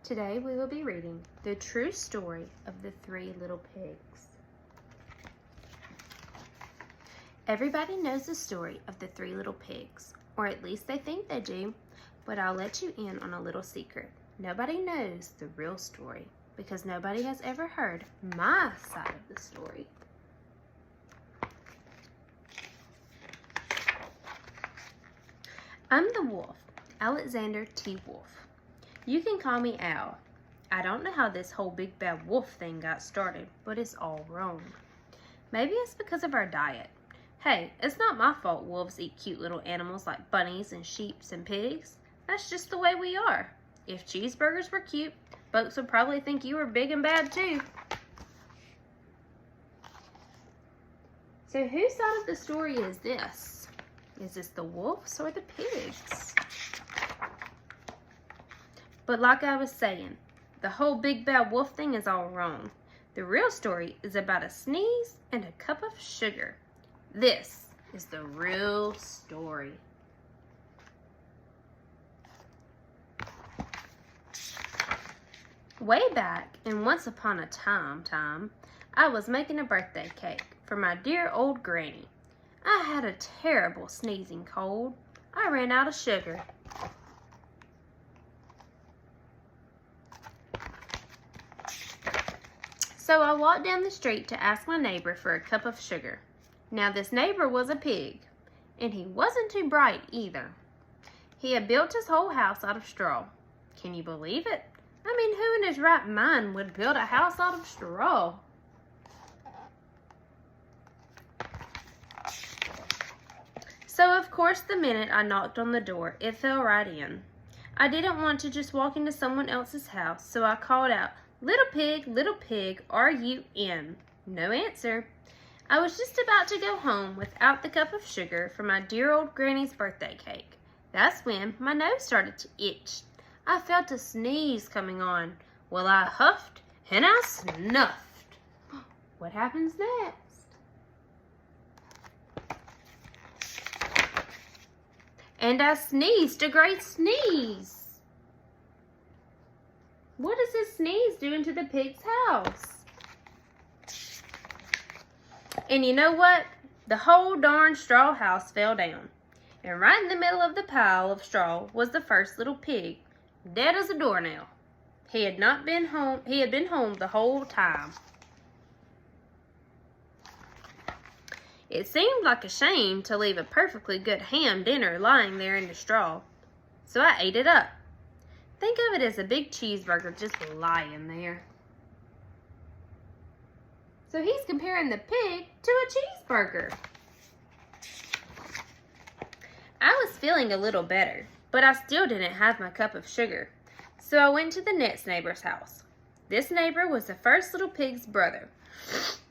Today we will be reading The True Story of the Three Little Pigs. Everybody knows the story of the Three Little Pigs, or at least they think they do, but I'll let you in on a little secret. Nobody knows the real story because nobody has ever heard my side of the story. I'm the wolf, Alexander T. Wolf. You can call me Al. I don't know how this whole big bad wolf thing got started, but it's all wrong. Maybe it's because of our diet. Hey, it's not my fault wolves eat cute little animals like bunnies and sheep and pigs. That's just the way we are. If cheeseburgers were cute, folks would probably think you were big and bad too. So whose side of the story is this? Is this the wolves or the pigs? But like I was saying, the whole big bad wolf thing is all wrong. The real story is about a sneeze and a cup of sugar. This is the real story. Way back in Once Upon a Time, I was making a birthday cake for my dear old granny. I had a terrible sneezing cold. I ran out of sugar. So I walked down the street to ask my neighbor for a cup of sugar. Now this neighbor was a pig, and he wasn't too bright either. He had built his whole house out of straw. Can you believe it? I mean, who in his right mind would build a house out of straw? So of course the minute I knocked on the door, it fell right in. I didn't want to just walk into someone else's house, so I called out, little pig, are you in?" No answer. I was just about to go home without the cup of sugar for my dear old granny's birthday cake. That's when my nose started to itch. I felt a sneeze coming on. Well, I huffed and I snuffed. What happens next? And I sneezed a great sneeze. What is this sneeze doing to the pig's house? And you know what? The whole darn straw house fell down. And right in the middle of the pile of straw was the first little pig, dead as a doornail. He had been home the whole time. It seemed like a shame to leave a perfectly good ham dinner lying there in the straw. So I ate it up. Think of it as a big cheeseburger just lying there. So he's comparing the pig to a cheeseburger. I was feeling a little better, but I still didn't have my cup of sugar. So I went to the next neighbor's house. This neighbor was the first little pig's brother.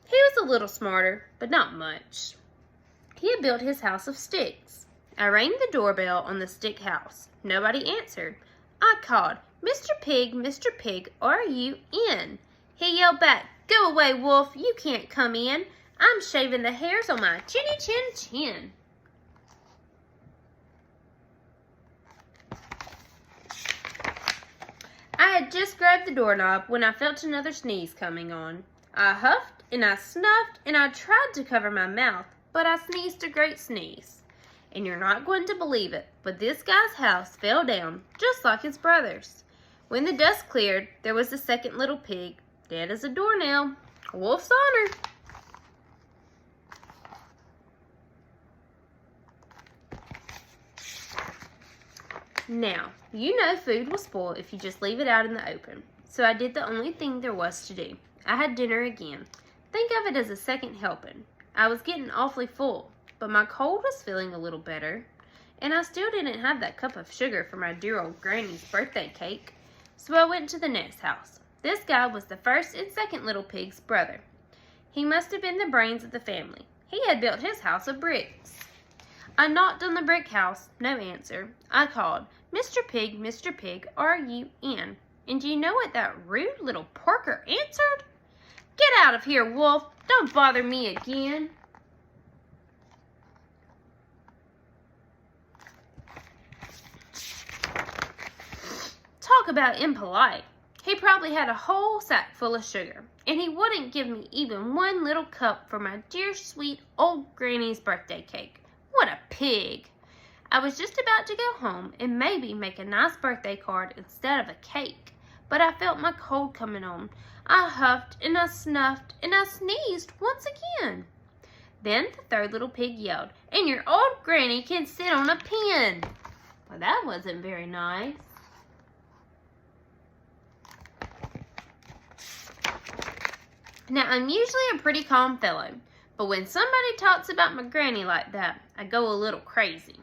He was a little smarter, but not much. He had built his house of sticks. I rang the doorbell on the stick house. Nobody answered. I called, Mr. Pig, are you in?" He yelled back, "Go away, wolf, you can't come in. I'm shaving the hairs on my chinny chin. I had just grabbed the doorknob when I felt another sneeze coming on. I huffed and I snuffed and I tried to cover my mouth, but I sneezed a great sneeze. And you're not going to believe it, but this guy's house fell down just like his brother's. When the dust cleared, there was the second little pig, dead as a doornail. Wolf's honor. Now, you know food will spoil if you just leave it out in the open. So I did the only thing there was to do. I had dinner again. Think of it as a second helping. I was getting awfully full, but my cold was feeling a little better. And I still didn't have that cup of sugar for my dear old granny's birthday cake. So I went to the next house. This guy was the first and second little pig's brother. He must have been the brains of the family. He had built his house of bricks. I knocked on the brick house. No answer. I called, Mr. Pig, are you in?" And do you know what that rude little porker answered? "Get out of here, wolf. Don't bother me again." Talk about impolite. He probably had a whole sack full of sugar, and he wouldn't give me even one little cup for my dear sweet old granny's birthday cake. What a pig! I was just about to go home and maybe make a nice birthday card instead of a cake, but I felt my cold coming on. I huffed and I snuffed and I sneezed once again. Then the third little pig yelled, "And your old granny can sit on a pin." Well, that wasn't very nice. Now, I'm usually a pretty calm fellow, but when somebody talks about my granny like that, I go a little crazy.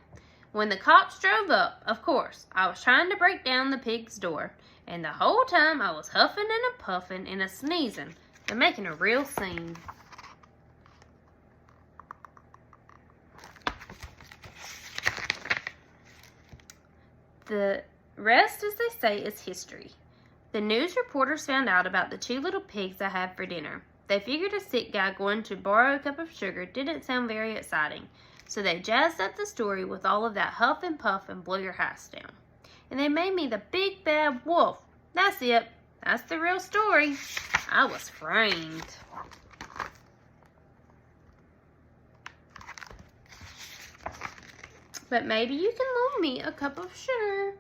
When the cops drove up, of course, I was trying to break down the pig's door, and the whole time I was huffing and a puffing and a sneezing and making a real scene. The rest, as they say, is history. The news reporters found out about the 2 little pigs I had for dinner. They figured a sick guy going to borrow a cup of sugar didn't sound very exciting, so they jazzed up the story with all of that huff and puff and blow your house down. And they made me the big bad wolf. That's it. That's the real story. I was framed. But maybe you can loan me a cup of sugar.